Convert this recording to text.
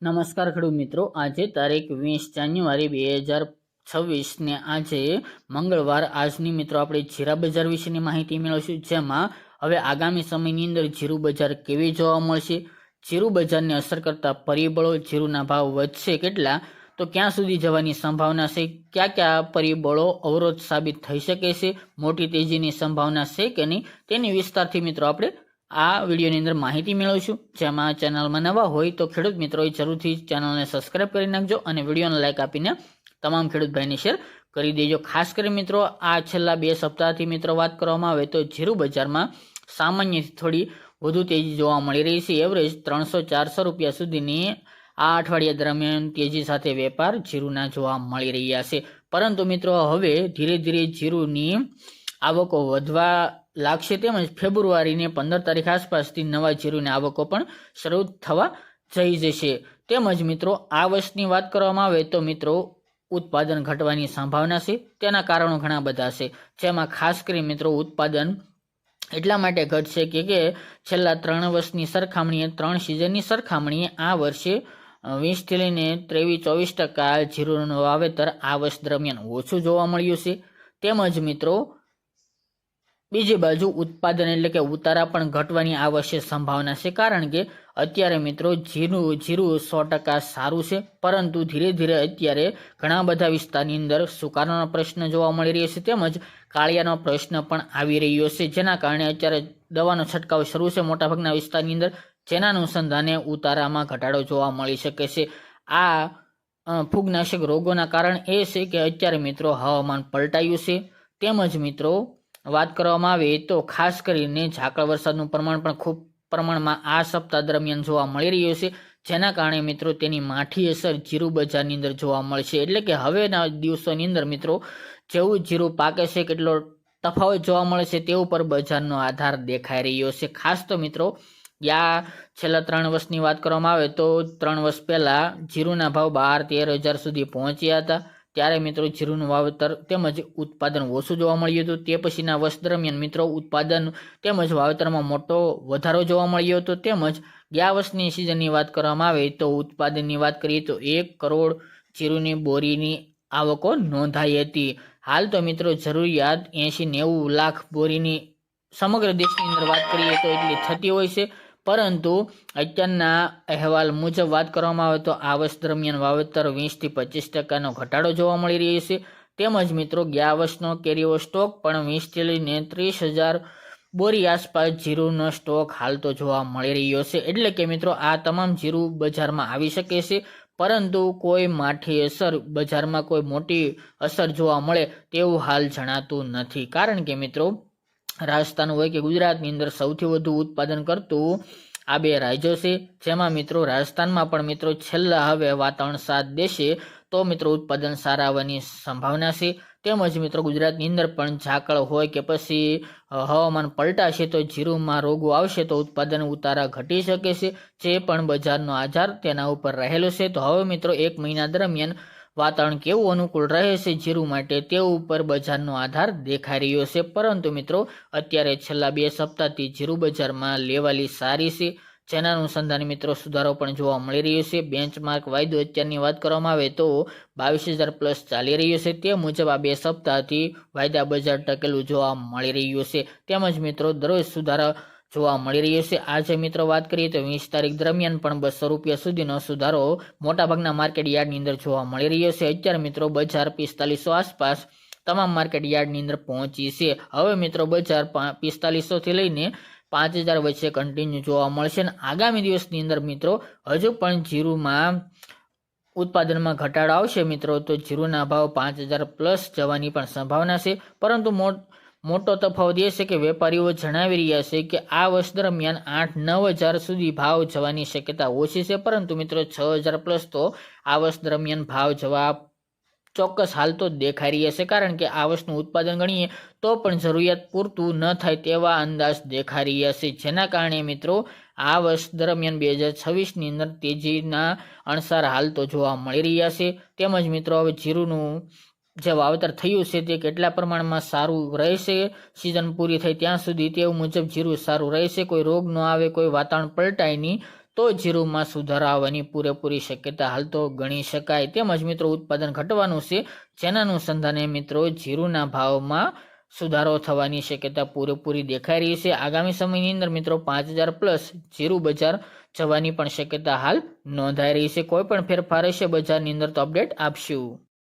નમસ્કાર ખેડૂત મિત્રો, આજે તારીખ 20 જાન્યુઆરી 2026 ને આજે મંગળવાર. આજની મિત્રો આપણે જીરા બજાર વિશેની માહિતી મેળવીશું, જેમાં હવે આગામી સમયની અંદર જીરું બજાર કેવી જોવા મળશે, જીરું બજારને અસર કરતા પરિબળો, જીરુના ભાવ વધશે કેટલા, તો ક્યાં સુધી જવાની સંભાવના છે, કયા કયા પરિબળો અવરોધ સાબિત થઈ શકે છે, મોટી તેજીની સંભાવના છે કે નહીં, તેની વિસ્તારથી મિત્રો આપણે આ વિડીયોની અંદર માહિતી મેળવીશું. જેમાં ચેનલમાં નવા હોય તો ખેડૂત મિત્રોએ જરૂરથી ચેનલને સબસ્ક્રાઇબ કરી નાખજો અને વિડીયોને લાઇક આપીને તમામ ખેડૂત ભાઈને શેર કરી દેજો. ખાસ કરી મિત્રો આ છેલ્લા 2 સપ્તાહથી મિત્રો વાત કરવામાં આવે તો જીરું બજારમાં સામાન્યથી થોડી વધુ તેજી જોવા મળી રહી છે. એવરેજ 300-400 રૂપિયા સુધીની આ અઠવાડિયા દરમિયાન તેજી સાથે વેપાર જીરુના જોવા મળી રહ્યા છે. પરંતુ મિત્રો હવે ધીરે ધીરે જીરુની આવકો વધવા લાગશે, તેમજ ફેબ્રુઆરીની 15 તારીખ આસપાસથી નવા જીરુની આવકો પણ શરૂ થવા જઈ જશે. તેમજ મિત્રો આ વર્ષની વાત કરવામાં આવે તો મિત્રો ઉત્પાદન ઘટવાની સંભાવના છે. તેના કારણો ઘણા બધા છે, જેમાં ખાસ કરી મિત્રો ઉત્પાદન એટલા માટે ઘટશે કે છેલ્લા 3 વર્ષની સરખામણીએ 3 સિઝનની સરખામણીએ આ વર્ષે 20થી લઈને 23-24% જીરુનું વાવેતર આ વર્ષ દરમિયાન ઓછું જોવા મળ્યું છે. તેમજ મિત્રો બીજી બાજુ ઉત્પાદન એટલે કે ઉતારા પણ ઘટવાની આ વર્ષે સંભાવના છે, કારણ કે અત્યારે મિત્રો જીરું 100% સારું છે, પરંતુ ધીરે ધીરે અત્યારે ઘણા બધા વિસ્તારની અંદર સુકારાનો પ્રશ્ન જોવા મળી રહ્યો છે, તેમજ કાળિયાનો પ્રશ્ન પણ આવી રહ્યો છે, જેના કારણે અત્યારે દવાનો છંટકાવ શરૂ છે મોટાભાગના વિસ્તારની અંદર, જેના અનુસંધાને ઉતારામાં ઘટાડો જોવા મળી શકે છે. આ ફૂગનાશક રોગોના કારણ એ છે કે અત્યારે મિત્રો હવામાન પલટાયું છે. તેમજ મિત્રો વાત કરવામાં આવે તો ખાસ કરીને ઝાકળ વરસાદનું પ્રમાણ પણ ખૂબ પ્રમાણમાં આ સપ્તાહ દરમિયાન જોવા મળી રહ્યું છે, જેના કારણે મિત્રો તેની માઠી અસર જીરું બજારની અંદર જોવા મળશે. એટલે કે હવેના દિવસોની અંદર મિત્રો જેવું જીરું પાકે છે, કેટલો તફાવત જોવા મળે છે તે ઉપર બજારનો આધાર દેખાઈ રહ્યો છે. ખાસ તો મિત્રો છેલ્લા 3 વર્ષની વાત કરવામાં આવે તો 3 વર્ષ પહેલા જીરુના ભાવ 12-13 હજાર સુધી પહોંચ્યા હતા. ત્યારે મિત્રો જીરુનું વાવેતર તેમજ ઉત્પાદન ઓછું જોવા મળ્યું હતું. તે પછીના વર્ષ દરમિયાન મિત્રો ઉત્પાદન તેમજ વાવેતરમાં મોટો વધારો જોવા મળ્યો હતો. તેમજ ગયા વર્ષની સિઝનની વાત કરવામાં આવે તો ઉત્પાદનની વાત કરીએ તો 1 કરોડ જીરુની બોરીની આવકો નોંધાઈ હતી. હાલ તો મિત્રો જરૂરિયાત 80-90 લાખ બોરીની સમગ્ર દેશની અંદર વાત કરીએ તો એટલી થતી હોય છે, પરંતુ અત્યારના અહેવાલ મુજબ વાત કરવામાં આવે તો આ વર્ષ દરમિયાન વાવેતર 20-25% ઘટાડો જોવા મળી રહ્યો છે. તેમજ મિત્રો ગયા વર્ષનો કેરીઓ સ્ટોક પણ 20થી લઈને 30,000 બોરી આસપાસ જીરુનો સ્ટોક હાલ તો જોવા મળી રહ્યો છે. એટલે કે મિત્રો આ તમામ જીરું બજારમાં આવી શકે છે, પરંતુ કોઈ માઠી અસર બજારમાં કોઈ મોટી અસર જોવા મળે તેવું હાલ જણાતું નથી, કારણ કે મિત્રો રાજસ્થાન હોય કે ગુજરાતની અંદર સૌથી વધુ ઉત્પાદન કરતું આ 2 રાજ્યો છે, જેમાં મિત્રો રાજસ્થાનમાં પણ મિત્રો છેલ્લા હવે વાતાવરણ સાથ દેશે તો મિત્રો ઉત્પાદન સારા આવવાની સંભાવના છે. તેમજ મિત્રો ગુજરાતની અંદર પણ ઝાકળ હોય કે પછી હવામાન પલટાશે તો જીરુમાં રોગો આવશે તો ઉત્પાદન ઉતારા ઘટી શકે છે, જે પણ બજારનો આધાર તેના ઉપર રહેલો છે. તો હવે મિત્રો 1 મહિના દરમિયાન વાતાવરણ કેવું અનુકૂળ રહે છે જીરું માટે તે ઉપર બજારનો આધાર દેખાઈ રહ્યો છે. પરંતુ મિત્રો અત્યારે છેલ્લા 2 સપ્તાહથી જીરું બજારમાં લેવાલી સારી છે, જેના અનુસંધાને મિત્રો સુધારો પણ જોવા મળી રહ્યો છે. બેન્ચમાર્ક વાયદો અત્યારની વાત કરવામાં આવે તો 22,000+ ચાલી રહ્યો છે. તે મુજબ આ 2 સપ્તાહથી વાયદા બજાર ટકેલું જોવા મળી રહ્યું છે. તેમજ મિત્રો દરરોજ સુધારો જોવા મળી રહ્યો છે. આજે મિત્રો વાત કરીએ તો 20 તારીખ દરમિયાન પણ 200 રૂપિયા સુધીનો સુધારો મોટાભાગના માર્કેટ યાર્ડની અંદર જોવા મળી રહ્યો છે. અત્યારે મિત્રો બજાર 4500 આસપાસ તમામ માર્કેટ યાર્ડની અંદર પહોંચી છે. હવે મિત્રો બજાર 4500 થી લઈને 5,000 વચ્ચે કન્ટિન્યુ જોવા મળશે. અને આગામી દિવસની અંદર મિત્રો હજુ પણ જીરુમાં ઉત્પાદનમાં ઘટાડો આવશે મિત્રો તો જીરુના ભાવ 5,000+ જવાની પણ સંભાવના છે. પરંતુ મોટો તફાવત એ છે કે વેપારીઓ જણાવી રહ્યા છે કે આ વર્ષ દરમિયાન 8-9 હજાર સુધી ભાવ જવાની શક્યતા ઓછી છે, પરંતુ મિત્રો 6,000+ તો આ વર્ષ દરમિયાન ભાવ જવા ચોક્કસ હાલ તો દેખાઈ રહ્યા છે, કારણ કે આ વર્ષનું ઉત્પાદન ગણીએ તો પણ જરૂરિયાત પૂરતું ન થાય તેવા અંદાજ દેખાઈ રહ્યા છે, જેના કારણે મિત્રો આ વર્ષ દરમિયાન 2026ની અંદર તેજીના અણસાર હાલ તો જોવા મળી રહ્યા છે. તેમજ મિત્રો હવે જીરુનું જે વાવેતર થયું છે તે કેટલા પ્રમાણમાં સારું રહેશે સિઝન પૂરી થાય ત્યાં સુધી, તે મુજબ જીરું સારું રહેશે, કોઈ રોગ ન આવે, કોઈ વાતાવરણ પલટાય નહીં, તો જીરુમાં સુધારો આવવાની પૂરેપૂરી શક્યતા હાલ તો ગણી શકાય. તેમજ મિત્રો ઉત્પાદન ઘટવાનું છે, જેના અનુસંધાને મિત્રો જીરુના ભાવમાં સુધારો થવાની શક્યતા પૂરેપૂરી દેખાઈ રહી છે. આગામી સમયની અંદર મિત્રો 5000+ જીરું બજાર જવાની પણ શક્યતા હાલ નોંધાઈ રહી છે. કોઈ પણ ફેરફાર હશે બજારની અંદર તો અપડેટ આપશું.